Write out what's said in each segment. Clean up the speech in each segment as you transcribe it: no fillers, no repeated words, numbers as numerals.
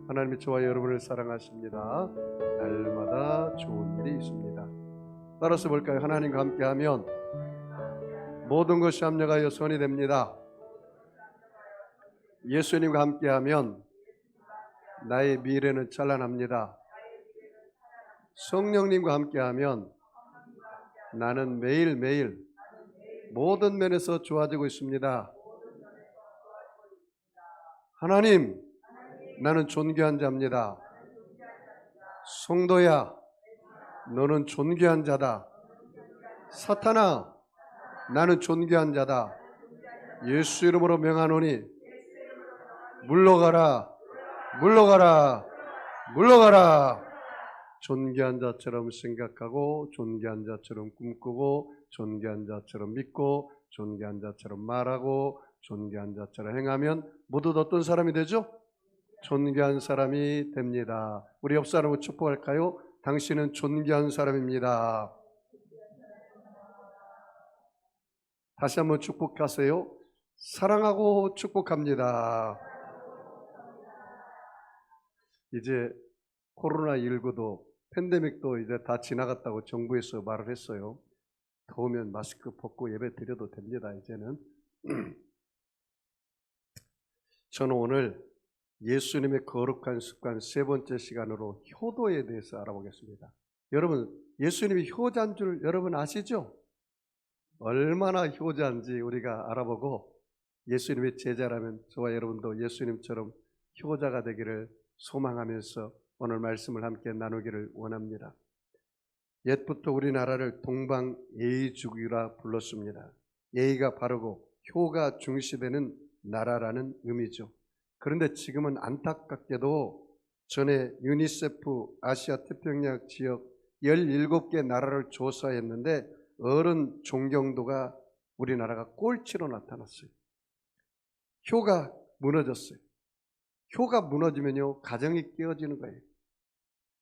하나님이 저와 여러분을 사랑하십니다. 날마다 좋은 일이 있습니다. 따라서 볼까요? 하나님과 함께하면 모든 것이 합력하여 선이 됩니다. 예수님과 함께하면 나의 미래는 찬란합니다. 성령님과 함께하면 나는 매일매일 모든 면에서 좋아지고 있습니다. 하나님, 나는 존귀한 자입니다. 성도야, 너는 존귀한 자다. 사탄아, 나는 존귀한 자다. 예수 이름으로 명하노니 물러가라, 물러가라, 물러가라. 존귀한 자처럼 생각하고 존귀한 자처럼 꿈꾸고 존귀한 자처럼 믿고 존귀한 자처럼 말하고 존귀한 자처럼 행하면 모두 어떤 사람이 되죠? 존귀한 사람이 됩니다. 우리 옆 사람을 축복할까요? 당신은 존귀한 사람입니다. 다시 한번 축복하세요. 사랑하고 축복합니다. 이제 코로나19도 팬데믹도 이제 다 지나갔다고 정부에서 말을 했어요. 더우면 마스크 벗고 예배 드려도 됩니다. 이제는. 저는 오늘 예수님의 거룩한 습관 세 번째 시간으로 효도에 대해서 알아보겠습니다. 여러분, 예수님이 효자인 줄 여러분 아시죠? 얼마나 효자인지 우리가 알아보고 예수님의 제자라면 저와 여러분도 예수님처럼 효자가 되기를 소망하면서 오늘 말씀을 함께 나누기를 원합니다. 옛부터 우리나라를 동방예의주의라 불렀습니다. 예의가 바르고 효가 중시되는 나라라는 의미죠. 그런데 지금은 안타깝게도 전에 유니세프 아시아 태평양 지역 17개 나라를 조사했는데 어른 존경도가 우리나라가 꼴찌로 나타났어요. 효가 무너졌어요. 효가 무너지면요, 가정이 깨어지는 거예요.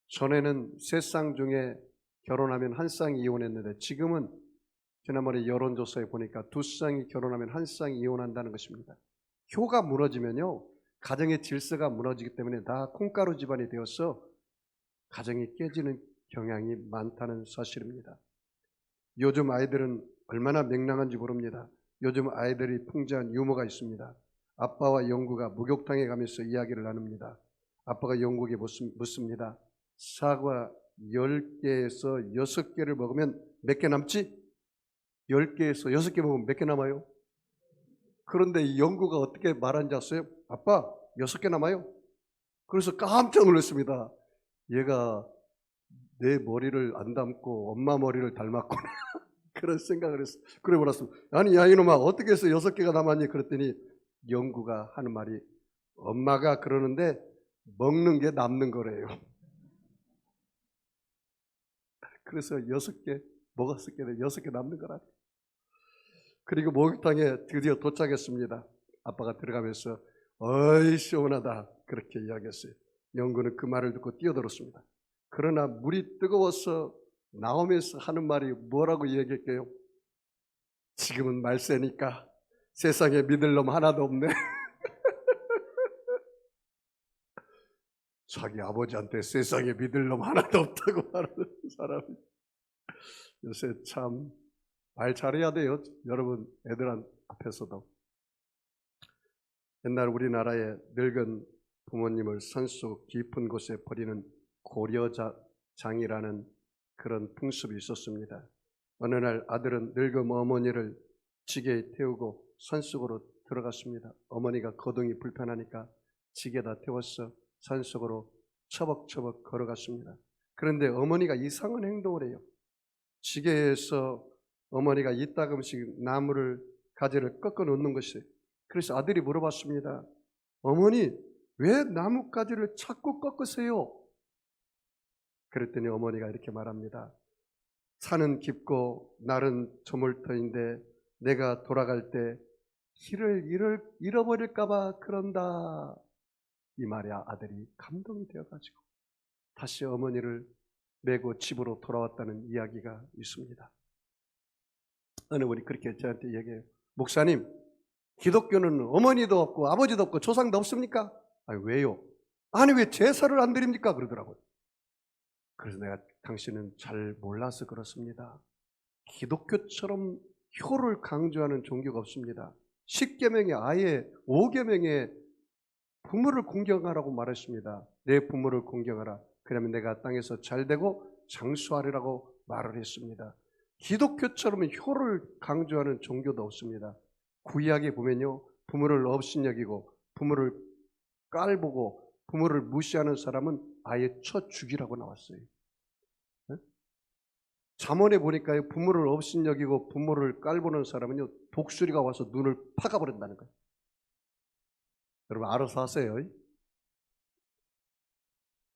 전에는 3쌍 중에 결혼하면 1쌍이 이혼했는데 지금은 지난번에 여론조사에 보니까 2쌍이 결혼하면 1쌍이 이혼한다는 것입니다. 효가 무너지면요, 가정의 질서가 무너지기 때문에 다 콩가루 집안이 되어서 가정이 깨지는 경향이 많다는 사실입니다. 요즘 아이들은 얼마나 맹랑한지 모릅니다. 요즘 아이들이 풍자한 유머가 있습니다. 아빠와 영구가 목욕탕에 가면서 이야기를 나눕니다. 아빠가 영구에게 묻습니다. 사과 10개에서 6개를 먹으면 몇 개 남지? 10개에서 6개 먹으면 몇 개 남아요? 그런데 영구가 어떻게 말한지 아세요? 아빠, 6개 남아요? 그래서 깜짝 놀랐습니다. 얘가 내 머리를 안 닮고 엄마 머리를 닮았구나. 그런 생각을 했어요. 그래 버렸습니다. 아니, 야, 이놈아, 어떻게 해서 6개가 남았니? 그랬더니 영구가 하는 말이, 엄마가 그러는데 먹는 게 남는 거래요. 그래서 6개 먹었을 게 6개 남는 거라. 그리고 목욕탕에 드디어 도착했습니다. 아빠가 들어가면서 어이 시원하다 그렇게 이야기했어요. 영구는 그 말을 듣고 뛰어들었습니다. 그러나 물이 뜨거워서 나오면서 하는 말이 뭐라고 얘기할게요? 지금은 말세니까 세상에 믿을 놈 하나도 없네. 자기 아버지한테 세상에 믿을 놈 하나도 없다고 말하는 사람이 요새 참 말 잘해야 돼요. 여러분 애들 앞에서도. 옛날 우리나라에 늙은 부모님을 산속 깊은 곳에 버리는 고려장이라는 그런 풍습이 있었습니다. 어느 날 아들은 늙은 어머니를 지게에 태우고 산속으로 들어갔습니다. 어머니가 거동이 불편하니까 지게에다 태워서 산속으로 처벅처벅 걸어갔습니다. 그런데 어머니가 이상한 행동을 해요. 지게에서 어머니가 이따금씩 나무를 가지를 꺾어 놓는 것이에요. 그래서 아들이 물어봤습니다. 어머니, 왜 나뭇가지를 자꾸 꺾으세요? 그랬더니 어머니가 이렇게 말합니다. 산은 깊고 날은 저물터인데 내가 돌아갈 때 길을 잃어버릴까 봐 그런다. 이 말에 아들이 감동이 되어가지고 다시 어머니를 메고 집으로 돌아왔다는 이야기가 있습니다. 어느 분이 그렇게 저한테 얘기해요. 목사님, 기독교는 어머니도 없고 아버지도 없고 조상도 없습니까? 아니, 왜요? 아니 왜 제사를 안 드립니까? 그러더라고요. 그래서 내가 당신은 잘 몰라서 그렇습니다. 기독교처럼 효를 강조하는 종교가 없습니다. 10계명에 아예 5계명에 부모를 공경하라고 말했습니다. 내 부모를 공경하라. 그러면 내가 땅에서 잘되고 장수하리라고 말을 했습니다. 기독교처럼 효를 강조하는 종교도 없습니다. 구약에 보면요, 부모를 업신여기고 부모를 깔보고 부모를 무시하는 사람은 아예 쳐 죽이라고 나왔어요. 네? 잠언에 보니까요, 부모를 업신여기고 부모를 깔보는 사람은요, 독수리가 와서 눈을 파가버린다는 거예요. 여러분 알아서 하세요.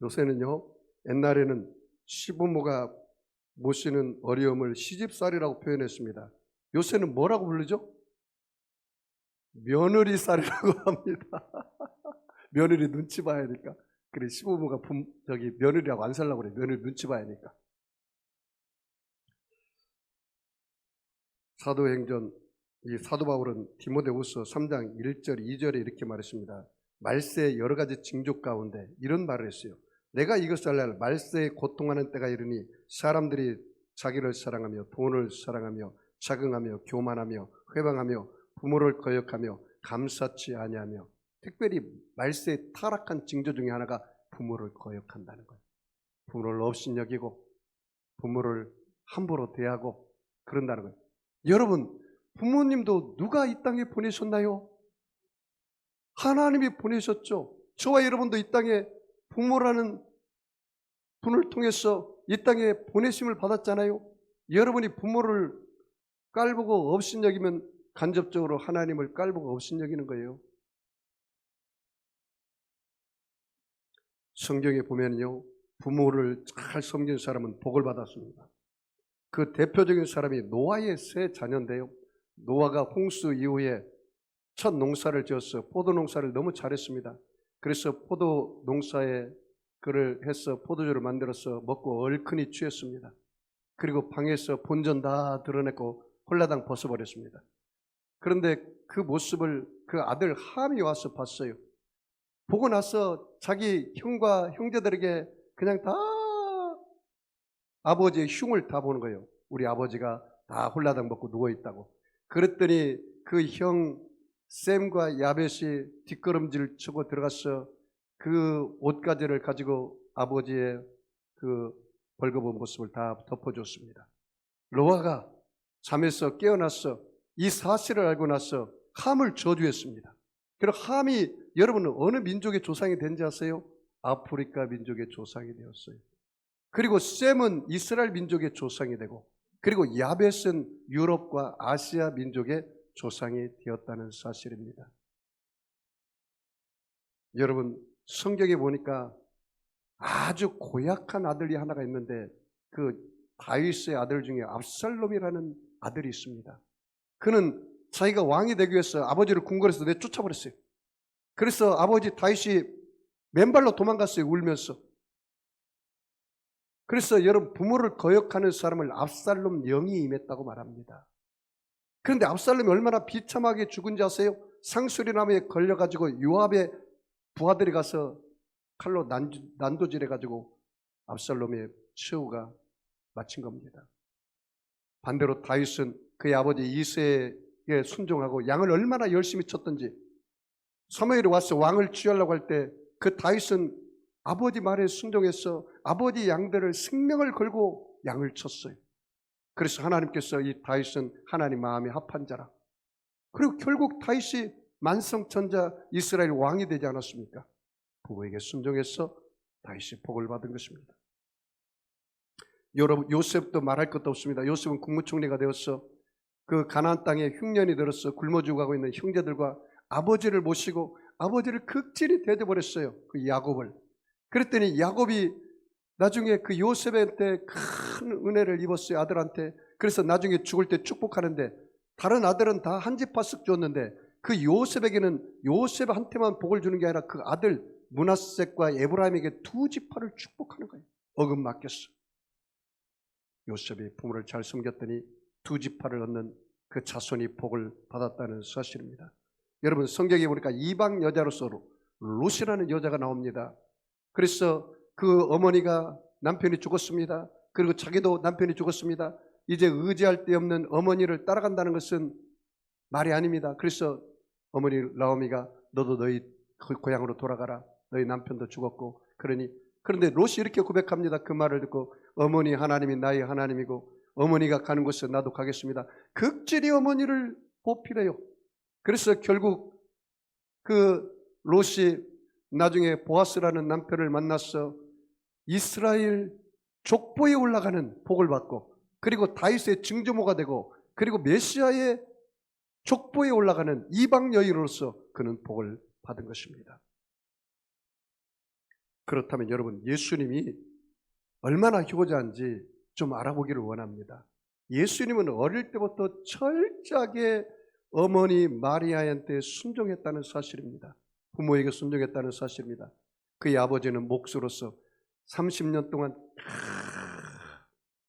요새는요, 옛날에는 시부모가 모시는 어려움을 시집살이라고 표현했습니다. 요새는 뭐라고 부르죠? 며느리살이라고 합니다. 며느리 눈치 봐야 하니까. 그래, 시부모가 며느리라고 안 살라고 그래. 며느리 눈치 봐야 하니까. 사도행전, 이 사도 바울은 디모데후서 3장 1절, 2절에 이렇게 말했습니다. 말세의 여러 가지 징조 가운데 이런 말을 했어요. 내가 이것을 알라. 말세에 고통하는 때가 이르니 사람들이 자기를 사랑하며 돈을 사랑하며 자긍하며 교만하며 회방하며 부모를 거역하며 감사치 아니하며, 특별히 말세의 타락한 징조 중에 하나가 부모를 거역한다는 거예요. 부모를 업신여기고 부모를 함부로 대하고 그런다는 거예요. 여러분, 부모님도 누가 이 땅에 보내셨나요? 하나님이 보내셨죠. 저와 여러분도 이 땅에 부모라는 분을 통해서 이 땅에 보내심을 받았잖아요. 여러분이 부모를 깔보고 업신여기면 간접적으로 하나님을 깔보고 업신여기는 거예요. 성경에 보면요, 부모를 잘 섬기는 사람은 복을 받았습니다. 그 대표적인 사람이 노아의 세 자녀인데요, 노아가 홍수 이후에 첫 농사를 지었어. 포도 농사를 너무 잘했습니다. 그래서 포도 농사에 그를 해서 포도주를 만들어서 먹고 얼큰이 취했습니다. 그리고 방에서 본전 다 드러냈고 홀라당 벗어버렸습니다. 그런데 그 모습을 그 아들 함이 와서 봤어요. 보고 나서 자기 형과 형제들에게 그냥 다 아버지의 흉을 다 보는 거예요. 우리 아버지가 다 홀라당 먹고 누워있다고. 그랬더니 그 형 셈과 야벳이 뒷걸음질 치고 들어가서 그 옷가지를 가지고 아버지의 그 벌거벗은 모습을 다 덮어줬습니다. 노아가 잠에서 깨어나서 이 사실을 알고 나서 함을 저주했습니다. 그리고 함이 여러분은 어느 민족의 조상이 된지 아세요? 아프리카 민족의 조상이 되었어요. 그리고 셈은 이스라엘 민족의 조상이 되고, 그리고 야벳은 유럽과 아시아 민족의 조상이 되었다는 사실입니다. 여러분, 성경에 보니까 아주 고약한 아들이 하나가 있는데, 그 다윗의 아들 중에 압살롬이라는 아들이 있습니다. 그는 자기가 왕이 되기 위해서 아버지를 궁궐에서 내쫓아버렸어요. 그래서 아버지 다윗이 맨발로 도망갔어요, 울면서. 그래서 여러분, 부모를 거역하는 사람을 압살롬 영이 임했다고 말합니다. 그런데 압살롬이 얼마나 비참하게 죽은지 아세요? 상수리나무에 걸려가지고 요압의 부하들이 가서 칼로 난도질해가지고 압살롬의 최후가 마친 겁니다. 반대로 다윗은 그의 아버지 이새에 순종하고 양을 얼마나 열심히 쳤던지, 사무엘이 와서 왕을 취하려고 할 때 그 다윗은 아버지 말에 순종해서 아버지 양들을 생명을 걸고 양을 쳤어요. 그래서 하나님께서 이 다윗은 하나님 마음에 합한 자라. 그리고 결국 다윗이 만성천자 이스라엘 왕이 되지 않았습니까? 부모에게 순종해서 다윗이 복을 받은 것입니다. 여러분, 요셉도 말할 것도 없습니다. 요셉은 국무총리가 되어서 그 가나안 땅에 흉년이 들어서 굶어 죽어가고 있는 형제들과 아버지를 모시고 아버지를 극진히 대접버렸어요. 그 야곱을. 그랬더니 야곱이 나중에 그 요셉한테 큰 은혜를 입었어요, 아들한테. 그래서 나중에 죽을 때 축복하는데, 다른 아들은 다 한 지파 쓱 줬는데 그 요셉에게는 요셉한테만 복을 주는 게 아니라 그 아들 므낫셋과 에브라임에게 두 지파를 축복하는 거예요. 어금 맡겼어. 요셉이 부모를 잘 섬겼더니 두 지파를 얻는 그 자손이 복을 받았다는 사실입니다. 여러분, 성경에 보니까 이방 여자로서 룻이라는 여자가 나옵니다. 그래서 그 어머니가 남편이 죽었습니다. 그리고 자기도 남편이 죽었습니다. 이제 의지할 데 없는 어머니를 따라간다는 것은 말이 아닙니다. 그래서 어머니 나오미가 너도 너희 고향으로 돌아가라. 너희 남편도 죽었고. 그런데 롯이 이렇게 고백합니다. 그 말을 듣고 어머니 하나님이 나의 하나님이고 어머니가 가는 곳에 나도 가겠습니다. 극진히 어머니를 보필해요. 그래서 결국 그 롯이 나중에 보아스라는 남편을 만나서 이스라엘 족보에 올라가는 복을 받고 그리고 다윗의 증조모가 되고 그리고 메시아의 족보에 올라가는 이방 여인으로서 그는 복을 받은 것입니다. 그렇다면 여러분, 예수님이 얼마나 효자인지 좀 알아보기를 원합니다. 예수님은 어릴 때부터 철저하게 어머니 마리아한테 순종했다는 사실입니다. 부모에게 순종했다는 사실입니다. 그의 아버지는 목수로서 30년 동안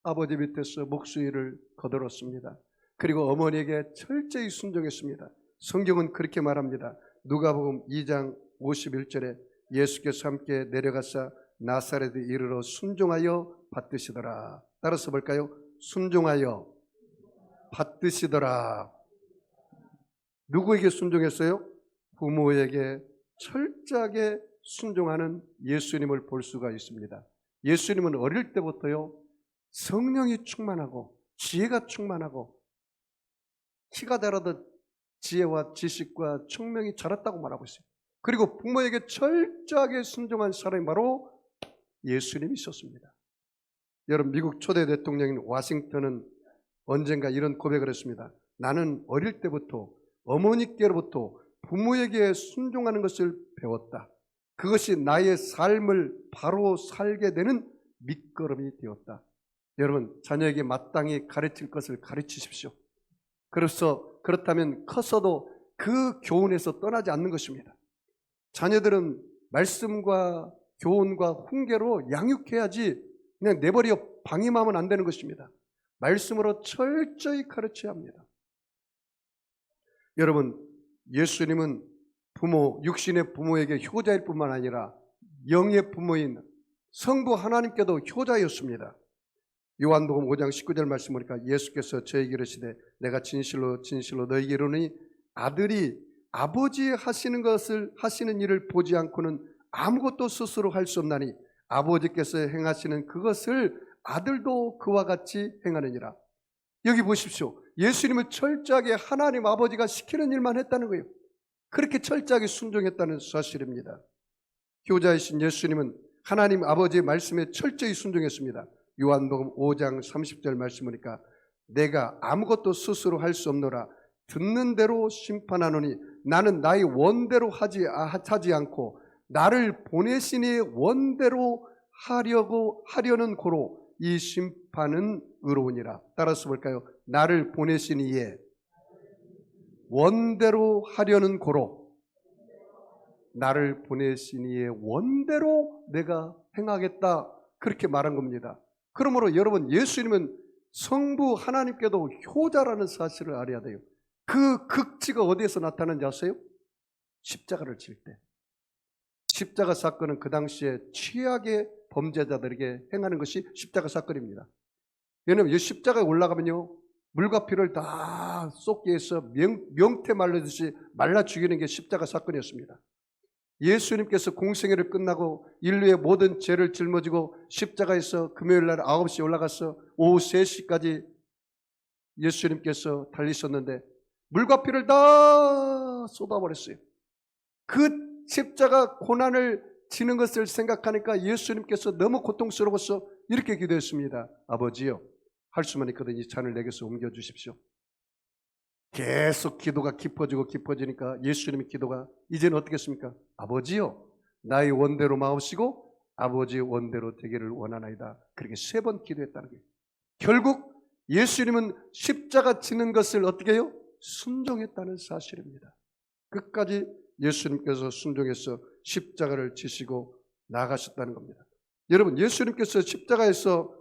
아버지 밑에서 목수일을 거들었습니다. 그리고 어머니에게 철저히 순종했습니다. 성경은 그렇게 말합니다. 누가복음 2장 51절에 예수께서 함께 내려가사 나사렛에 이르러 순종하여 받드시더라. 따라서 볼까요? 순종하여 받드시더라. 누구에게 순종했어요? 부모에게 철저하게 순종하는 예수님을 볼 수가 있습니다. 예수님은 어릴 때부터요, 성령이 충만하고 지혜가 충만하고 키가 자라듯 지혜와 지식과 총명이 자랐다고 말하고 있어요. 그리고 부모에게 철저하게 순종한 사람이 바로 예수님이 있었습니다. 여러분, 미국 초대 대통령인 워싱턴은 언젠가 이런 고백을 했습니다. 나는 어릴 때부터 어머니께로부터 부모에게 순종하는 것을 배웠다. 그것이 나의 삶을 바로 살게 되는 밑거름이 되었다. 여러분, 자녀에게 마땅히 가르칠 것을 가르치십시오. 그렇다면 커서도 그 교훈에서 떠나지 않는 것입니다. 자녀들은 말씀과 교훈과 훈계로 양육해야지 그냥 내버려 방임하면 안 되는 것입니다. 말씀으로 철저히 가르쳐야 합니다. 여러분, 예수님은 육신의 부모에게 효자일 뿐만 아니라 영의 부모인 성부 하나님께도 효자였습니다. 요한복음 5장 19절 말씀 보니까 예수께서 저에게 이르시되 내가 진실로 진실로 너희에게 이르노니 아들이 아버지 하시는 일을 보지 않고는 아무것도 스스로 할 수 없나니 아버지께서 행하시는 그것을 아들도 그와 같이 행하느니라. 여기 보십시오. 예수님은 철저하게 하나님 아버지가 시키는 일만 했다는 거예요. 그렇게 철저하게 순종했다는 사실입니다. 효자이신 예수님은 하나님 아버지의 말씀에 철저히 순종했습니다. 요한복음 5장 30절 말씀 보니까 내가 아무것도 스스로 할 수 없노라. 듣는 대로 심판하노니 나는 나의 원대로 하지 않고 나를 보내신 이의 원대로 하려는 고로 이 심판은 의로우니라. 따라서 볼까요? 나를 보내신 이의 원대로 하려는 고로 나를 보내신 이의 원대로 내가 행하겠다. 그렇게 말한 겁니다. 그러므로 여러분, 예수님은 성부 하나님께도 효자라는 사실을 알아야 돼요. 그 극치가 어디에서 나타나는지 아세요? 십자가를 칠 때. 십자가 사건은 그 당시에 최악의 범죄자들에게 행하는 것이 십자가 사건입니다. 왜냐하면 이 십자가에 올라가면요, 물과 피를 다 쏟게 해서 명태 말르듯이 말라 죽이는 게 십자가 사건이었습니다. 예수님께서 공생애를 끝나고 인류의 모든 죄를 짊어지고 십자가에서 금요일날 9시에 올라가서 오후 3시까지 예수님께서 달리셨는데 물과 피를 다 쏟아버렸어요. 그 십자가 고난을 지는 것을 생각하니까 예수님께서 너무 고통스러워서 이렇게 기도했습니다. 아버지요, 할 수만 있거든 이 잔을 내게서 옮겨주십시오. 계속 기도가 깊어지니까 예수님의 기도가 이제는 어떻게 했습니까? 아버지요, 나의 원대로 마옵시고 아버지의 원대로 되기를 원하나이다. 그렇게 3번 기도했다는 거예요. 결국 예수님은 십자가 지는 것을 어떻게 해요? 순종했다는 사실입니다. 끝까지 예수님께서 순종해서 십자가를 지시고 나가셨다는 겁니다. 여러분, 예수님께서 십자가에서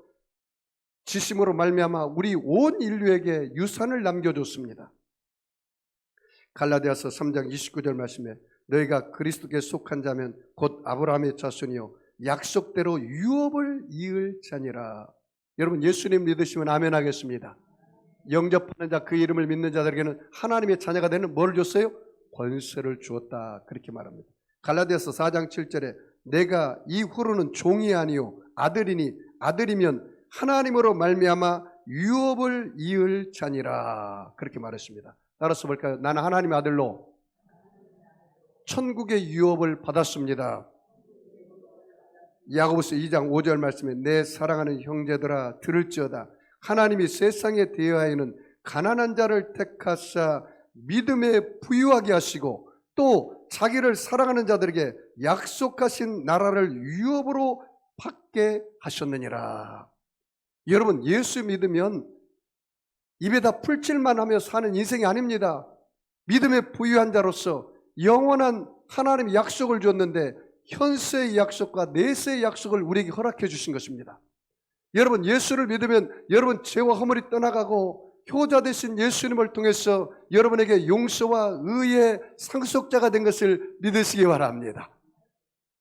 지심으로 말미암아 우리 온 인류에게 유산을 남겨줬습니다. 갈라디아서 3장 29절 말씀에 너희가 그리스도께 속한 자면 곧 아브라함의 자손이요 약속대로 유업을 이을 자니라. 여러분 예수님 믿으시면 아멘 하겠습니다. 영접하는 자 그 이름을 믿는 자들에게는 하나님의 자녀가 되는 뭘 줬어요? 권세를 주었다. 그렇게 말합니다. 갈라디아서 4장 7절에 내가 이후로는 종이 아니요 아들이니 아들이면 하나님으로 말미암아 유업을 이을 자니라. 그렇게 말했습니다. 따라서 볼까요? 나는 하나님의 아들로 천국의 유업을 받았습니다. 야고보서 2장 5절 말씀에 내 사랑하는 형제들아 들을지어다. 하나님이 세상에 대하여는 가난한 자를 택하사 믿음에 부유하게 하시고 또 자기를 사랑하는 자들에게 약속하신 나라를 유업으로 받게 하셨느니라. 여러분 예수 믿으면 입에다 풀칠만 하며 사는 인생이 아닙니다. 믿음에 부유한 자로서 영원한 하나님의 약속을 줬는데 현세의 약속과 내세의 약속을 우리에게 허락해 주신 것입니다. 여러분 예수를 믿으면 여러분 죄와 허물이 떠나가고 효자 되신 예수님을 통해서 여러분에게 용서와 의의 상속자가 된 것을 믿으시기 바랍니다.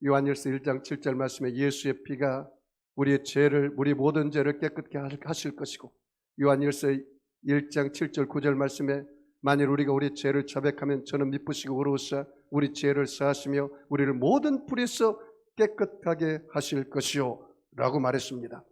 요한일서 1장 7절 말씀에 예수의 피가 우리의 죄를 우리 모든 죄를 깨끗게 하실 것이고 요한일서 1장 7절 9절 말씀에 만일 우리가 우리 죄를 자백하면 저는 미쁘시고 의로우사 우리 죄를 사하시며 우리를 모든 불에서 깨끗하게 하실 것이요 라고 말했습니다.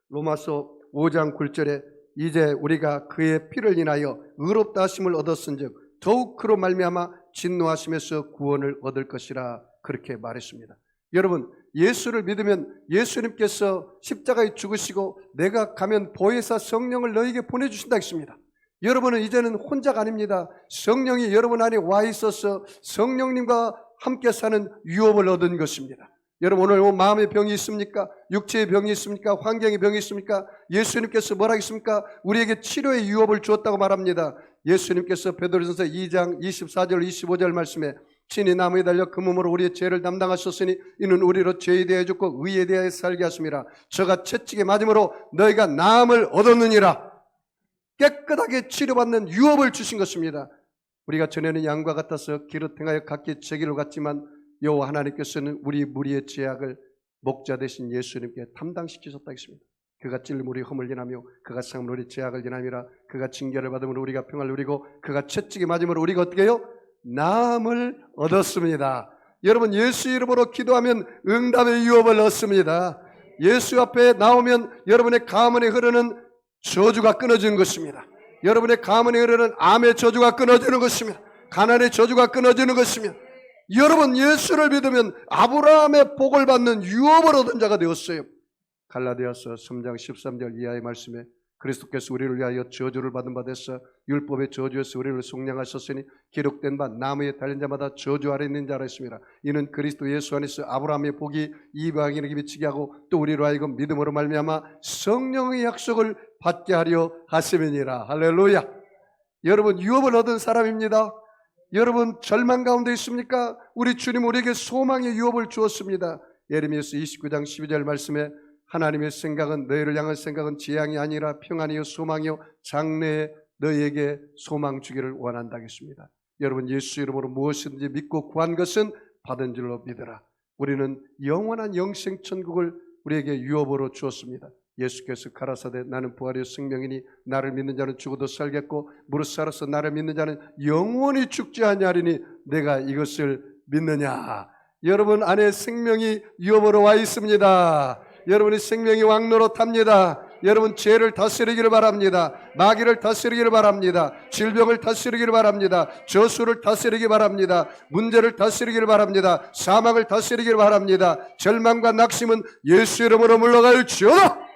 로마서 5장 9절에 이제 우리가 그의 피를 인하여 의롭다 하심을 얻었은즉 더욱 그로 말미암아 진노하심에서 구원을 얻을 것이라 그렇게 말했습니다. 여러분 예수를 믿으면 예수님께서 십자가에 죽으시고 내가 가면 보혜사 성령을 너에게 보내주신다 했습니다. 여러분은 이제는 혼자가 아닙니다. 성령이 여러분 안에 와 있어서 성령님과 함께 사는 유업을 얻은 것입니다. 여러분 오늘 마음의 병이 있습니까? 육체의 병이 있습니까? 환경의 병이 있습니까? 예수님께서 뭐라 했습니까? 우리에게 치료의 유업을 주었다고 말합니다. 예수님께서 베드로전서 2장 24절 25절 말씀에 친히 나무에 달려 그 몸으로 우리의 죄를 담당하셨으니 이는 우리로 죄에 대하여 죽고 의에 대하여 살게 하심이라. 저가 채찍에 맞음으로 너희가 나음을 얻었느니라. 깨끗하게 치료받는 유업을 주신 것입니다. 우리가 전에는 양과 같아서 기릇 행하여 각기 제 길로 갔지만 여호와 하나님께서는 우리 무리의 죄악을 목자 되신 예수님께 담당시키셨다 했습니다. 그가 찔림 우리 허물 인하며 그가 상함으로 우리 죄악을 인함이라. 그가 징계를 받음으로 우리가 평안을 누리고 그가 채찍에 맞음으로 우리가 어떻게 해요? 나음을 얻었습니다. 여러분 예수 이름으로 기도하면 응답의 유업을 얻습니다. 예수 앞에 나오면 여러분의 가문에 흐르는 저주가 끊어지는 것입니다. 여러분의 가문에 흐르는 암의 저주가 끊어지는 것입니다. 가난의 저주가 끊어지는 것입니다. 여러분 예수를 믿으면 아브라함의 복을 받는 유업을 얻은 자가 되었어요. 갈라디아서 3장 13절 이하의 말씀에 그리스도께서 우리를 위하여 저주를 받은 바 되사 율법의 저주에서 우리를 속량하셨으니 기록된 바 나무에 달린 자마다 저주 아래 있는 자라 했습니다. 이는 그리스도 예수 안에서 아브라함의 복이 이방인에게 미치게 하고 또 우리로 하여금 믿음으로 말미암아 성령의 약속을 받게 하려 하심이니라. 할렐루야. 여러분 유업을 얻은 사람입니다. 여러분 절망 가운데 있습니까? 우리 주님 우리에게 소망의 유업을 주었습니다. 예레미야서 29장 12절 말씀에 하나님의 생각은 너희를 향한 생각은 재앙이 아니라 평안이요 소망이요 장래에 너희에게 소망 주기를 원한다 했습니다. 여러분 예수 이름으로 무엇이든지 믿고 구한 것은 받은 줄로 믿으라. 우리는 영원한 영생 천국을 우리에게 유업으로 주었습니다. 예수께서 가라사대 나는 부활이요 생명이니 나를 믿는 자는 죽어도 살겠고 무릇 살아서 나를 믿는 자는 영원히 죽지 아니하리니 내가 이것을 믿느냐. 여러분 안에 생명이 유업으로 와 있습니다. 여러분의 생명이 왕노릇합니다. 여러분 죄를 다스리기를 바랍니다. 마귀를 다스리기를 바랍니다. 질병을 다스리기를 바랍니다. 저수를 다스리기를 바랍니다. 문제를 다스리기를 바랍니다. 사망을 다스리기를 바랍니다. 절망과 낙심은 예수 이름으로 물러갈지어다.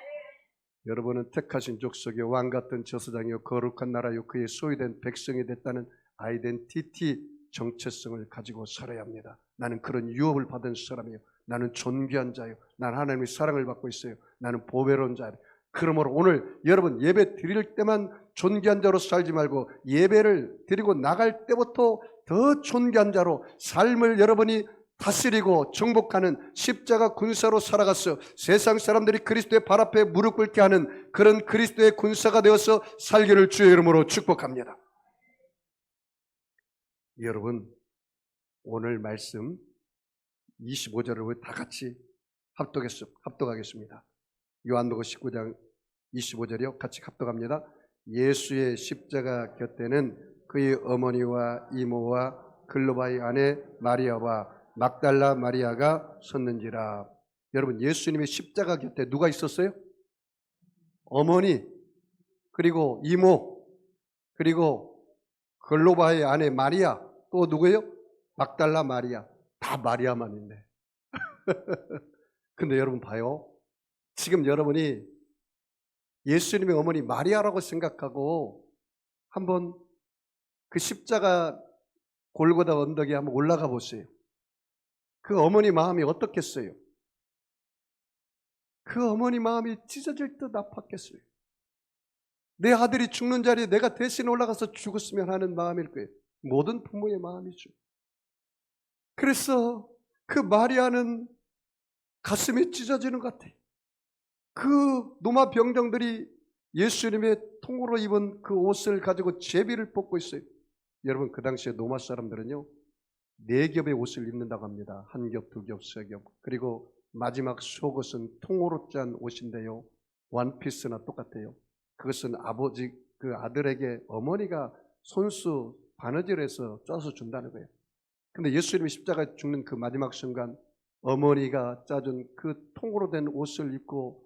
여러분은 택하신 족속의 왕같은 저수장이요 거룩한 나라요 그의 소유된 백성이 됐다는 아이덴티티 정체성을 가지고 살아야 합니다. 나는 그런 유업을 받은 사람이요. 나는 존귀한 자요. 나는 하나님의 사랑을 받고 있어요. 나는 보배로운 자요. 그러므로 오늘 여러분 예배 드릴 때만 존귀한 자로 살지 말고 예배를 드리고 나갈 때부터 더 존귀한 자로 삶을 여러분이 다스리고 정복하는 십자가 군사로 살아가서 세상 사람들이 그리스도의 발 앞에 무릎 꿇게 하는 그런 그리스도의 군사가 되어서 살기를 주의 이름으로 축복합니다. 여러분 오늘 말씀 25절을 우리 다 같이 합독하겠습니다. 요한복음 19장 25절이요. 같이 합독합니다. 예수의 십자가 곁에는 그의 어머니와 이모와 글로바의 아내 마리아와 막달라 마리아가 섰는지라. 여러분, 예수님의 십자가 곁에 누가 있었어요? 어머니, 그리고 이모, 그리고 글로바의 아내 마리아, 또 누구예요? 막달라 마리아. 다 마리아만 있네. 근데 여러분 봐요. 지금 여러분이 예수님의 어머니 마리아라고 생각하고 한번 그 십자가 골고다 언덕에 한번 올라가 보세요. 그 어머니 마음이 어떻겠어요? 그 어머니 마음이 찢어질 듯 아팠겠어요. 내 아들이 죽는 자리에 내가 대신 올라가서 죽었으면 하는 마음일 거예요. 모든 부모의 마음이죠. 그래서 그 마리아는 가슴이 찢어지는 것 같아요. 그 노마 병정들이 예수님의 통으로 입은 그 옷을 가지고 제비를 뽑고 있어요. 여러분, 그 당시에 노마 사람들은요 4겹의 옷을 입는다고 합니다. 1겹, 2겹, 3겹. 그리고 마지막 속옷은 통으로 짠 옷인데요, 원피스나 똑같아요. 그것은 아버지 그 아들에게 어머니가 손수 바느질을 해서 짜서 준다는 거예요. 근데 예수님이 십자가에 죽는 그 마지막 순간 어머니가 짜준 그 통으로 된 옷을 입고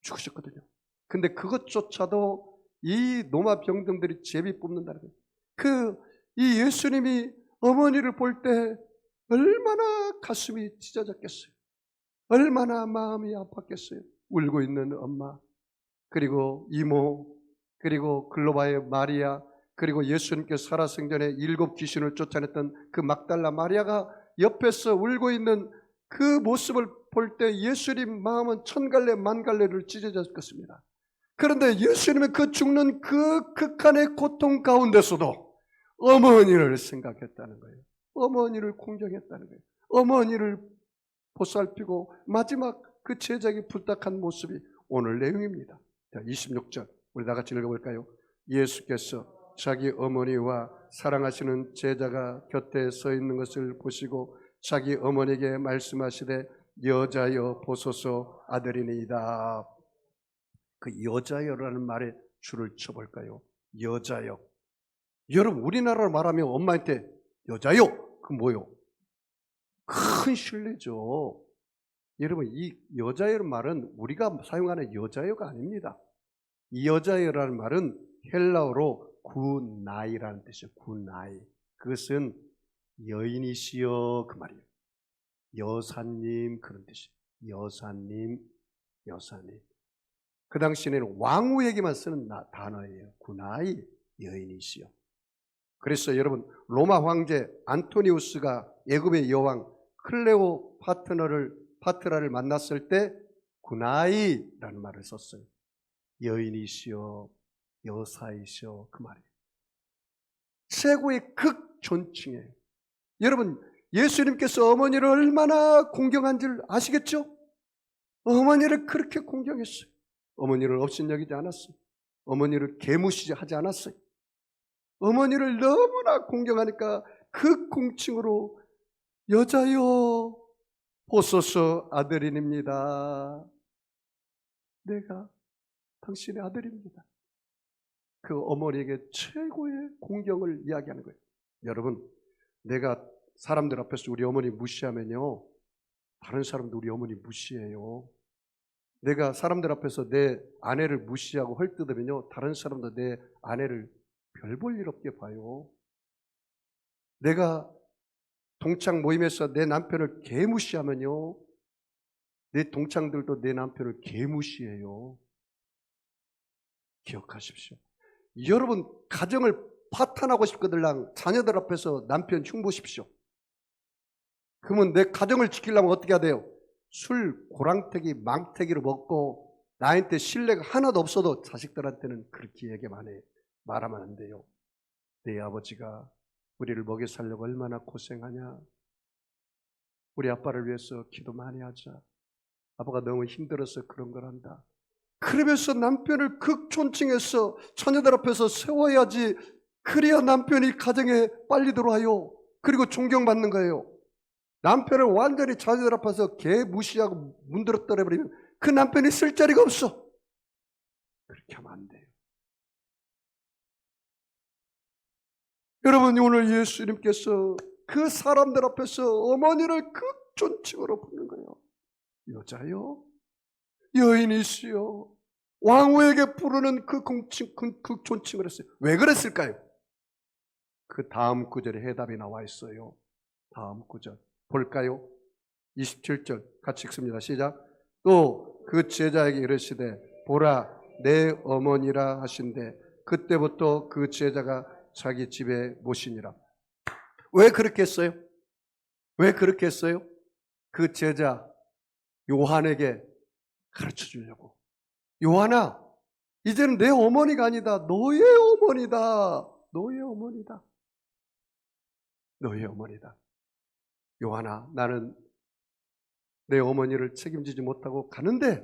죽으셨거든요. 근데 그것조차도 이 노마 병등들이 제비 뽑는다는 거예요. 이 예수님이 어머니를 볼 때 얼마나 가슴이 찢어졌겠어요. 얼마나 마음이 아팠겠어요. 울고 있는 엄마, 그리고 이모, 그리고 글로바의 마리아, 그리고 예수님께서 살아생전에 7 귀신을 쫓아냈던 그 막달라 마리아가 옆에서 울고 있는 그 모습을 볼 때 예수님 마음은 천갈래 만갈래를 찢어졌을 것입니다. 그런데 예수님의 그 죽는 그 극한의 고통 가운데서도 어머니를 생각했다는 거예요. 어머니를 공경했다는 거예요. 어머니를 보살피고 마지막 그 제자에게 부탁한 모습이 오늘 내용입니다. 자, 26절 우리 다 같이 읽어볼까요? 예수께서 자기 어머니와 사랑하시는 제자가 곁에 서 있는 것을 보시고 자기 어머니에게 말씀하시되 여자여 보소서 아들이니이다. 그 여자여라는 말에 줄을 쳐볼까요? 여자여. 여러분, 우리나라로 말하면 엄마한테 여자요, 그 뭐요? 큰 신뢰죠. 여러분, 이 여자여라는 말은 우리가 사용하는 여자여가 아닙니다. 이 여자여라는 말은 헬라어로 구나이라는 뜻이에요. 구나이. 그것은 여인이시여 그 말이에요. 여사님 그런 뜻이에요. 여사님, 여사님. 그 당시에는 왕후에게만 쓰는 단어예요. 구나이, 여인이시여. 그래서 여러분, 로마 황제 안토니우스가 애굽의 여왕 클레오파트라를 만났을 때 구나이라는 말을 썼어요. 여인이시여, 여사이시여 그 말이에요. 최고의 극존칭이에요. 여러분, 예수님께서 어머니를 얼마나 공경한지를 아시겠죠? 어머니를 그렇게 공경했어요. 어머니를 업신여기지 않았어요. 어머니를 개무시하지 않았어요. 어머니를 너무나 공경하니까 그 공칭으로 여자여 보소서 아들이닙니다. 내가 당신의 아들입니다. 그 어머니에게 최고의 공경을 이야기하는 거예요. 여러분, 내가 사람들 앞에서 우리 어머니 무시하면요, 다른 사람도 우리 어머니 무시해요. 내가 사람들 앞에서 내 아내를 무시하고 헐뜯으면요, 다른 사람도 내 아내를 별 볼 일 없게 봐요. 내가 동창 모임에서 내 남편을 개무시하면요, 내 동창들도 내 남편을 개무시해요. 기억하십시오. 여러분, 가정을 파탄하고 싶거들랑 자녀들 앞에서 남편 흉보십시오. 그러면 내 가정을 지키려면 어떻게 해야 돼요? 술 고랑태기 망태기로 먹고 나한테 신뢰가 하나도 없어도 자식들한테는 그렇게 말하면 안 돼요. 내 아버지가 우리를 먹여 살려고 얼마나 고생하냐. 우리 아빠를 위해서 기도 많이 하자. 아빠가 너무 힘들어서 그런 걸 한다. 그러면서 남편을 극존칭해서 자녀들 앞에서 세워야지. 그래야 남편이 가정에 빨리 들어와요. 그리고 존경받는 거예요. 남편을 완전히 자녀들 앞에서 개 무시하고 문드러 떠내버리면 그 남편이 쓸 자리가 없어. 그렇게 하면 안 돼요. 여러분, 오늘 예수님께서 그 사람들 앞에서 어머니를 극존칭으로 부르는 거예요. 여자요, 여인이시여, 왕후에게 부르는 그 존칭을 했어요. 왜 그랬을까요? 그 다음 구절에 해답이 나와 있어요. 다음 구절 볼까요? 27절 같이 읽습니다. 시작. 또 그 제자에게 이르시되 보라 내 어머니라 하신대 그때부터 그 제자가 자기 집에 모시니라. 왜 그렇게 했어요? 왜 그렇게 했어요? 그 제자 요한에게 가르쳐 주려고. 요한아, 이제는 내 어머니가 아니다. 너의 어머니다. 너의 어머니다. 너의 어머니다. 요한아, 나는 내 어머니를 책임지지 못하고 가는데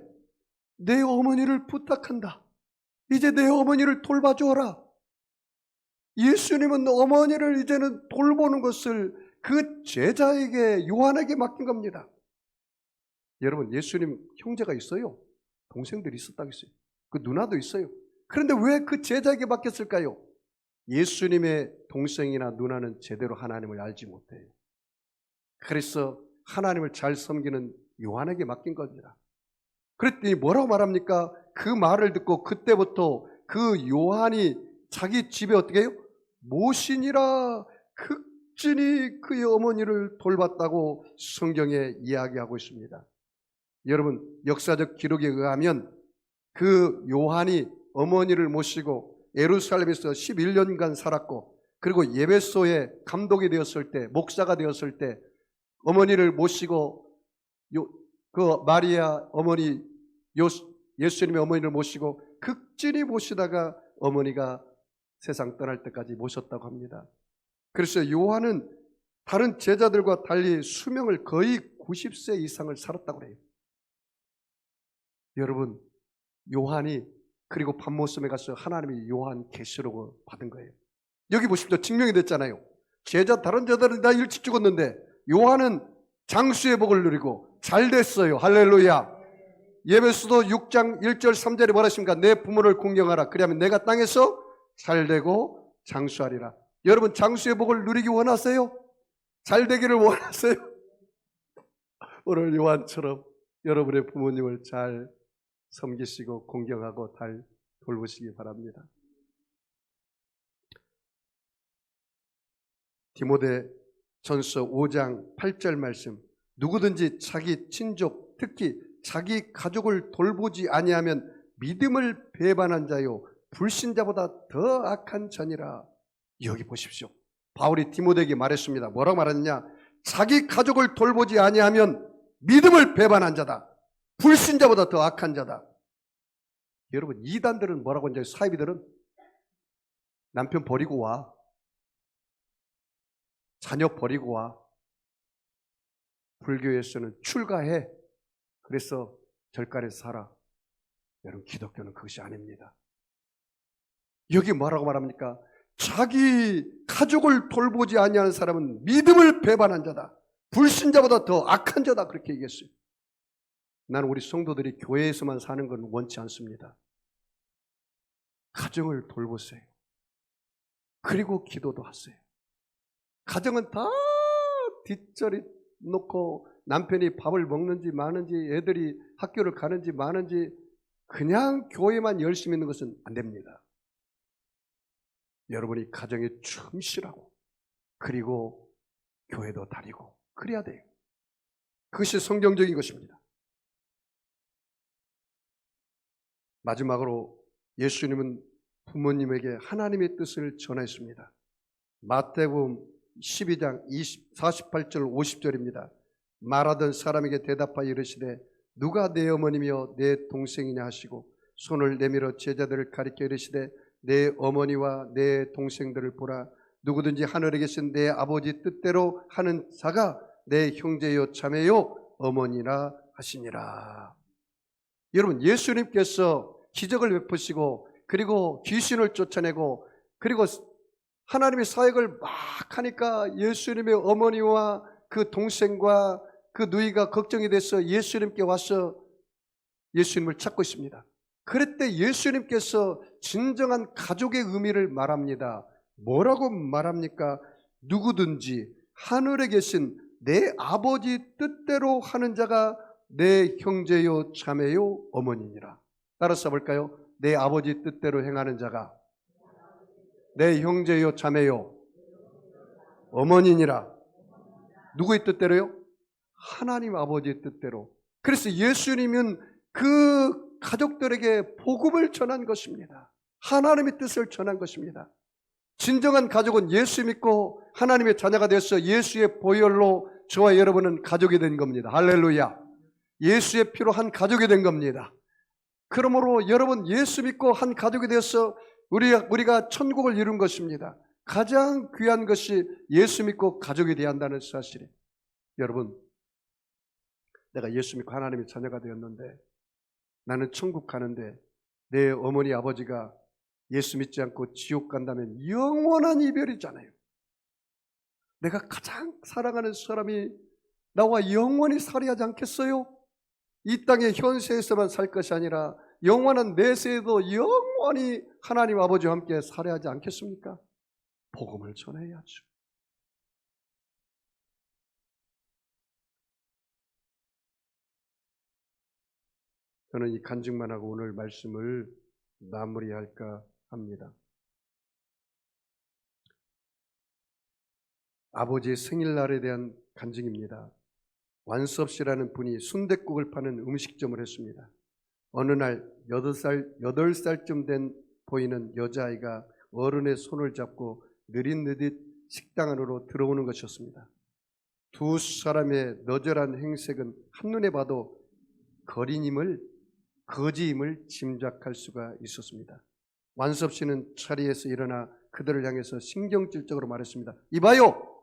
내 어머니를 부탁한다. 이제 내 어머니를 돌봐주어라. 예수님은 어머니를 이제는 돌보는 것을 그 제자에게, 요한에게 맡긴 겁니다. 여러분, 예수님 형제가 있어요. 동생들이 있었다고 했어요. 그 누나도 있어요. 그런데 왜 그 제자에게 맡겼을까요? 예수님의 동생이나 누나는 제대로 하나님을 알지 못해요. 그래서 하나님을 잘 섬기는 요한에게 맡긴 겁니다. 그랬더니 뭐라고 말합니까? 그 말을 듣고 그때부터 그 요한이 자기 집에 어떻게 해요? 모시니라 극진히 그의 어머니를 돌봤다고 성경에 이야기하고 있습니다. 여러분, 역사적 기록에 의하면 그 요한이 어머니를 모시고 예루살렘에서 11년간 살았고, 그리고 예배소의 감독이 되었을 때, 목사가 되었을 때 어머니를 모시고 그 마리아 어머니, 예수님의 어머니를 모시고 극진히 모시다가 어머니가 세상 떠날 때까지 모셨다고 합니다. 그래서 요한은 다른 제자들과 달리 수명을 거의 90세 이상을 살았다고 해요. 여러분, 요한이 그리고 밤모섬에 가서 하나님이 요한 계시록을 받은 거예요. 여기 보십시오. 증명이 됐잖아요. 다른 제자들은 다 일찍 죽었는데 요한은 장수의 복을 누리고 잘 됐어요. 할렐루야. 예배소도 6장 1절 3절에 뭐라 하십니까? 내 부모를 공경하라. 그리하면 내가 땅에서 잘 되고 장수하리라. 여러분, 장수의 복을 누리기 원하세요? 잘 되기를 원하세요? 오늘 요한처럼 여러분의 부모님을 잘 섬기시고 공경하고 잘 돌보시기 바랍니다. 디모데전서 5장 8절 말씀. 누구든지 자기 친족, 특히 자기 가족을 돌보지 아니하면 믿음을 배반한 자요 불신자보다 더 악한 자니라. 여기 보십시오. 바울이 디모데에게 말했습니다. 뭐라고 말했느냐? 자기 가족을 돌보지 아니하면 믿음을 배반한 자다. 불신자보다 더 악한 자다. 여러분, 이단들은 뭐라고 하는지, 사이비들은 남편 버리고 와, 자녀 버리고 와, 불교에서는 출가해, 그래서 절간에서 살아. 여러분, 기독교는 그것이 아닙니다. 여기 뭐라고 말합니까? 자기 가족을 돌보지 아니하는 사람은 믿음을 배반한 자다. 불신자보다 더 악한 자다. 그렇게 얘기했어요. 나는 우리 성도들이 교회에서만 사는 건 원치 않습니다. 가정을 돌보세요. 그리고 기도도 하세요. 가정은 다 뒷자리 놓고 남편이 밥을 먹는지 마는지, 애들이 학교를 가는지 마는지 그냥 교회만 열심히 있는 것은 안 됩니다. 여러분이 가정에 충실하고 그리고 교회도 다니고 그래야 돼요. 그것이 성경적인 것입니다. 마지막으로 예수님은 부모님에게 하나님의 뜻을 전했습니다. 마태복음 12장 48절 50절입니다. 말하던 사람에게 대답하여 이르시되 누가 내 어머니며 내 동생이냐 하시고 손을 내밀어 제자들을 가리켜 이르시되 내 어머니와 내 동생들을 보라. 누구든지 하늘에 계신 내 아버지 뜻대로 하는 자가 내 형제요 자매요 어머니라 하시니라. 여러분, 예수님께서 기적을 베푸시고 그리고 귀신을 쫓아내고 그리고 하나님의 사역을 막 하니까 예수님의 어머니와 그 동생과 그 누이가 걱정이 돼서 예수님께 와서 예수님을 찾고 있습니다. 그럴 때 예수님께서 진정한 가족의 의미를 말합니다. 뭐라고 말합니까? 누구든지 하늘에 계신 내 아버지 뜻대로 하는 자가 내 형제요 자매요 어머니니라. 따라서 볼까요? 내 아버지 뜻대로 행하는 자가 내 형제요 자매요 어머니니라. 누구의 뜻대로요? 하나님 아버지의 뜻대로. 그래서 예수님은 그 가족들에게 복음을 전한 것입니다. 하나님의 뜻을 전한 것입니다. 진정한 가족은 예수 믿고 하나님의 자녀가 되어서 예수의 보혈로 저와 여러분은 가족이 된 겁니다. 할렐루야. 예수의 피로 한 가족이 된 겁니다. 그러므로 여러분 예수 믿고 한 가족이 되어서 우리가 천국을 이룬 것입니다. 가장 귀한 것이 예수 믿고 가족이 되어야 한다는 사실이에요. 여러분, 내가 예수 믿고 하나님의 자녀가 되었는데 나는 천국 가는데 내 어머니 아버지가 예수 믿지 않고 지옥 간다면 영원한 이별이잖아요. 내가 가장 사랑하는 사람이 나와 영원히 살아야 하지 않겠어요? 이 땅의 현세에서만 살 것이 아니라 영원한 내세에도 영원히 하나님 아버지와 함께 살아야 하지 않겠습니까? 복음을 전해야죠. 저는 이 간증만 하고 오늘 말씀을 마무리할까 합니다. 아버지의 생일날에 대한 간증입니다. 완섭씨라는 분이 순댓국을 파는 음식점을 했습니다. 어느 날 8살쯤 된 보이는 여자아이가 어른의 손을 잡고 느릿느릿 식당 안으로 들어오는 것이었습니다. 두 사람의 너절한 행색은 한눈에 봐도 거지임을 짐작할 수가 있었습니다. 완섭씨는 자리에서 일어나 그들을 향해서 신경질적으로 말했습니다. 이봐요!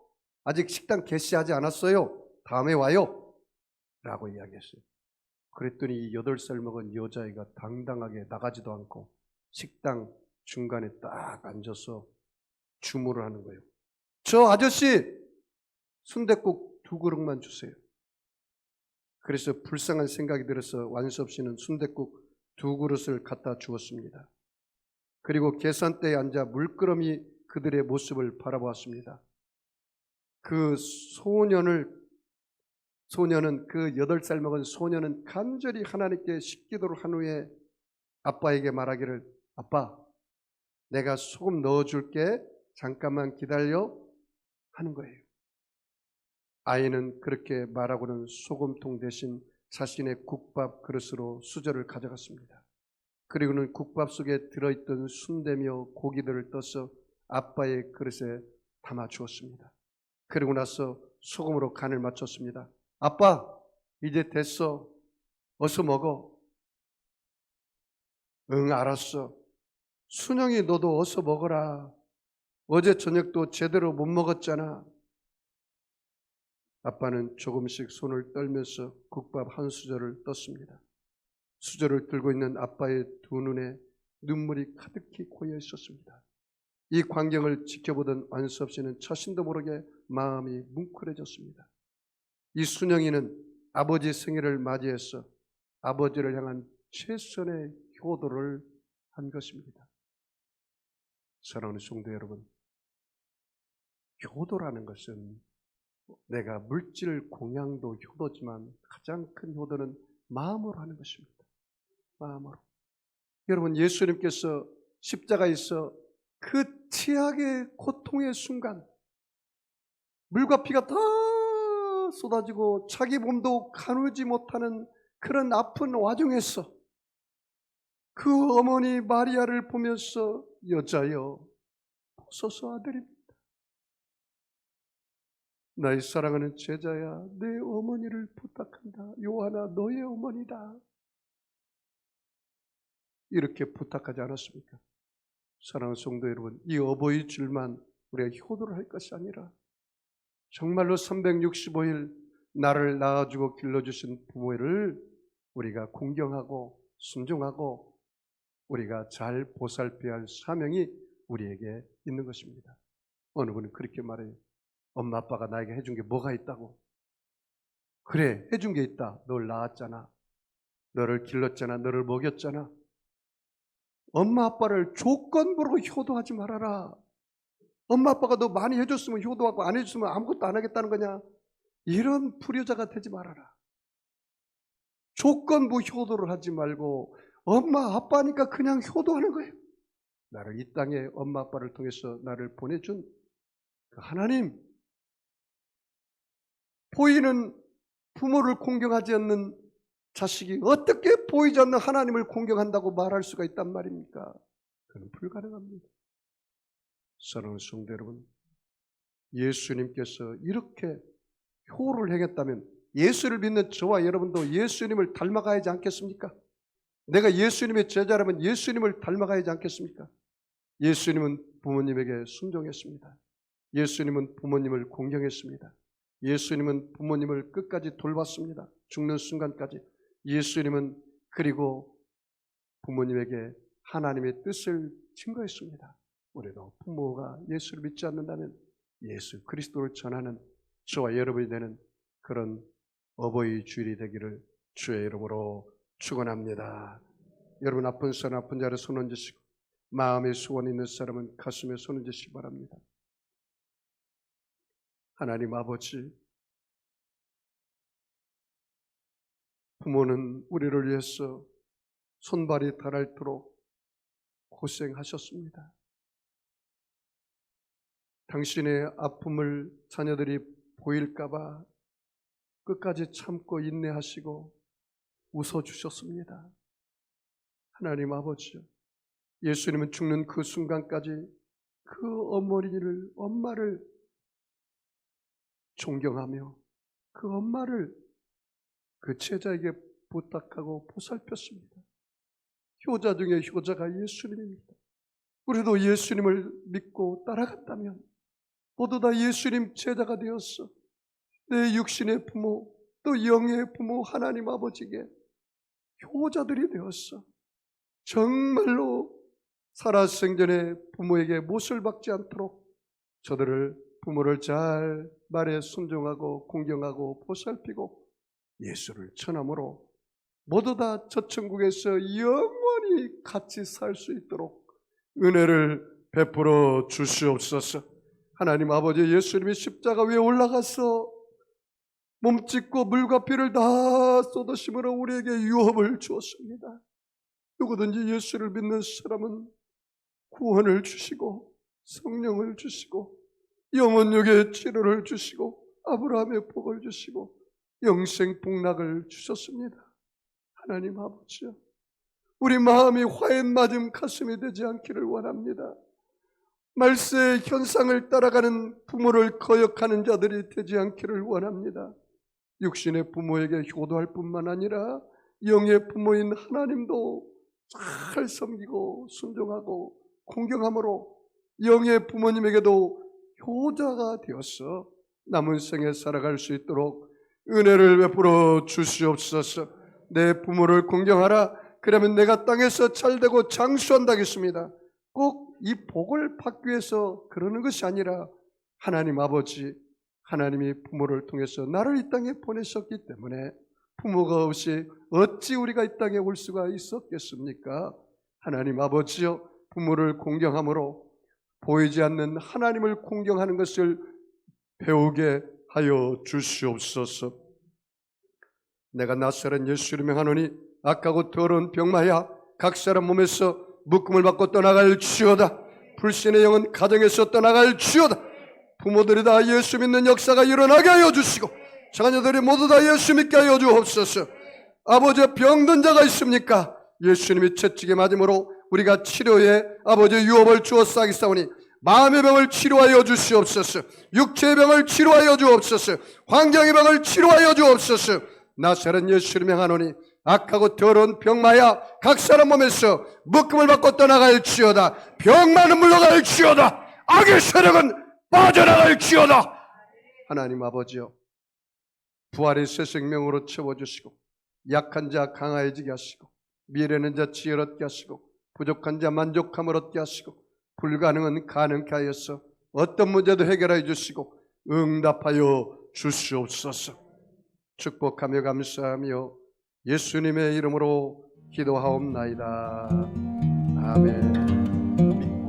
아직 식당 개시하지 않았어요. 다음에 와요. 라고 이야기했어요. 그랬더니 이 8살 먹은 여자아이가 당당하게 나가지도 않고 식당 중간에 딱 앉아서 주문을 하는 거예요. 저 아저씨 순댓국 2그릇만 주세요. 그래서 불쌍한 생각이 들어서 완섭씨는 순댓국 2그릇을 갖다 주었습니다. 그리고 계산대에 앉아 물끄러미 그들의 모습을 바라보았습니다. 그 소년은 그 8살 먹은 소년은 간절히 하나님께 식기도를 한 후에 아빠에게 말하기를 아빠 내가 소금 넣어줄게 잠깐만 기다려 하는 거예요. 아이는 그렇게 말하고는 소금통 대신 자신의 국밥 그릇으로 수저를 가져갔습니다. 그리고는 국밥 속에 들어있던 순대며 고기들을 떠서 아빠의 그릇에 담아 주었습니다. 그리고 나서 소금으로 간을 맞췄습니다. 아빠, 이제 됐어. 어서 먹어. 응, 알았어. 순영이 너도 어서 먹어라. 어제 저녁도 제대로 못 먹었잖아. 아빠는 조금씩 손을 떨면서 국밥 한 수저를 떴습니다. 수저를 들고 있는 아빠의 두 눈에 눈물이 가득히 고여 있었습니다. 이 광경을 지켜보던 완섭씨는 자신도 모르게 마음이 뭉클해졌습니다. 이 순영이는 아버지 생일을 맞이해서 아버지를 향한 최선의 효도를 한 것입니다. 사랑하는 성도 여러분, 효도라는 것은 내가 물질 공양도 효도지만 가장 큰 효도는 마음으로 하는 것입니다. 마음으로. 여러분, 예수님께서 십자가에서 그 최악의 고통의 순간 물과 피가 다 쏟아지고 자기 몸도 가누지 못하는 그런 아픈 와중에서 그 어머니 마리아를 보면서 여자여 보소서 아들입니다. 나의 사랑하는 제자야 내 어머니를 부탁한다. 요한아 너의 어머니다. 이렇게 부탁하지 않았습니까? 사랑하는 성도 여러분, 이 어버이 줄만 우리가 효도를 할 것이 아니라 정말로 365일 나를 낳아주고 길러주신 부모를 우리가 공경하고 순종하고 우리가 잘 보살펴야 할 사명이 우리에게 있는 것입니다. 어느 분은 그렇게 말해요. 엄마 아빠가 나에게 해준 게 뭐가 있다고? 그래, 해준 게 있다. 널 낳았잖아. 너를 길렀잖아. 너를 먹였잖아. 엄마 아빠를 조건부로 효도하지 말아라. 엄마 아빠가 너 많이 해줬으면 효도하고 안 해줬으면 아무것도 안 하겠다는 거냐? 이런 불효자가 되지 말아라. 조건부 효도를 하지 말고 엄마 아빠니까 그냥 효도하는 거예요. 나를 이 땅에 엄마 아빠를 통해서 나를 보내준 그 하나님, 보이는 부모를 공경하지 않는 자식이 어떻게 보이지 않는 하나님을 공경한다고 말할 수가 있단 말입니까? 그건 불가능합니다. 사랑하는 성도 여러분, 예수님께서 이렇게 효를 행했다면 예수를 믿는 저와 여러분도 예수님을 닮아가야지 않겠습니까? 내가 예수님의 제자라면 예수님을 닮아가야지 않겠습니까? 예수님은 부모님에게 순종했습니다. 예수님은 부모님을 공경했습니다. 예수님은 부모님을 끝까지 돌봤습니다. 죽는 순간까지. 예수님은 그리고 부모님에게 하나님의 뜻을 증거했습니다. 우리도 부모가 예수를 믿지 않는다면 예수 그리스도를 전하는 저와 여러분이 되는 그런 어버이 주일이 되기를 주의 이름으로 축원합니다. 여러분 아픈 사람 아픈 자를 손 얹으시고 마음에 소원 있는 사람은 가슴에 손 얹으시기 바랍니다. 하나님 아버지, 부모는 우리를 위해서 손발이 닳도록 고생하셨습니다. 당신의 아픔을 자녀들이 보일까봐 끝까지 참고 인내하시고 웃어주셨습니다. 하나님 아버지, 예수님은 죽는 그 순간까지 그 어머니를, 엄마를 존경하며 그 엄마를 그 제자에게 부탁하고 보살폈습니다. 효자 중에 효자가 예수님입니다. 우리도 예수님을 믿고 따라갔다면 모두 다 예수님 제자가 되었어 내 육신의 부모 또 영의 부모 하나님 아버지에게 효자들이 되었어. 정말로 살아생전에 부모에게 못을 박지 않도록 저들을 부모를 잘 말에 순종하고 공경하고 보살피고 예수를 전함으로 모두 다 저 천국에서 영원히 같이 살 수 있도록 은혜를 베풀어 주시옵소서. 하나님 아버지, 예수님이 십자가 위에 올라가서 몸짓고 물과 피를 다 쏟으심으로 우리에게 유업을 주었습니다. 누구든지 예수를 믿는 사람은 구원을 주시고 성령을 주시고 영혼육의 치료를 주시고 아브라함의 복을 주시고 영생 복락을 주셨습니다. 하나님 아버지요, 우리 마음이 화에 맞은 가슴이 되지 않기를 원합니다. 말세의 현상을 따라가는 부모를 거역하는 자들이 되지 않기를 원합니다. 육신의 부모에게 효도할 뿐만 아니라 영의 부모인 하나님도 잘 섬기고 순종하고 공경함으로 영의 부모님에게도 효자가 되어서 남은 생에 살아갈 수 있도록 은혜를 베풀어 주시옵소서. 내 부모를 공경하라. 그러면 내가 땅에서 잘되고 장수한다겠습니다. 꼭 이 복을 받기 위해서 그러는 것이 아니라 하나님 아버지, 하나님이 부모를 통해서 나를 이 땅에 보내셨기 때문에 부모가 없이 어찌 우리가 이 땅에 올 수가 있었겠습니까? 하나님 아버지여, 부모를 공경함으로 보이지 않는 하나님을 공경하는 것을 배우게 하여 주시옵소서. 내가 낯설은 예수를 명하노니 악하고 더러운 병마야 각 사람 몸에서 묶음을 받고 떠나갈지어다. 불신의 영은 가정에서 떠나갈지어다. 부모들이 다 예수 믿는 역사가 일어나게 하여 주시고 자녀들이 모두 다 예수 믿게 하여 주옵소서. 아버지, 병든 자가 있습니까? 예수님이 채찍에 맞음으로 우리가 치료에 아버지 유업을 주었사오니 마음의 병을 치료하여 주시옵소서. 육체의 병을 치료하여 주옵소서. 환경의 병을 치료하여 주옵소서. 나사렛 예수를 명하노니 악하고 더러운 병마야 각 사람 몸에서 묶음을 받고 떠나갈지어다. 병만은 물러갈지어다. 악의 세력은 빠져나갈지어다. 하나님 아버지여, 부활의 새 생명으로 채워주시고 약한 자 강화해지게 하시고 미래는 자 지혜를 얻게 하시고 부족한 자 만족함을 얻게 하시고 불가능은 가능케 하여서 어떤 문제도 해결해 주시고 응답하여 주시옵소서. 축복하며 감사하며 예수님의 이름으로 기도하옵나이다. 아멘.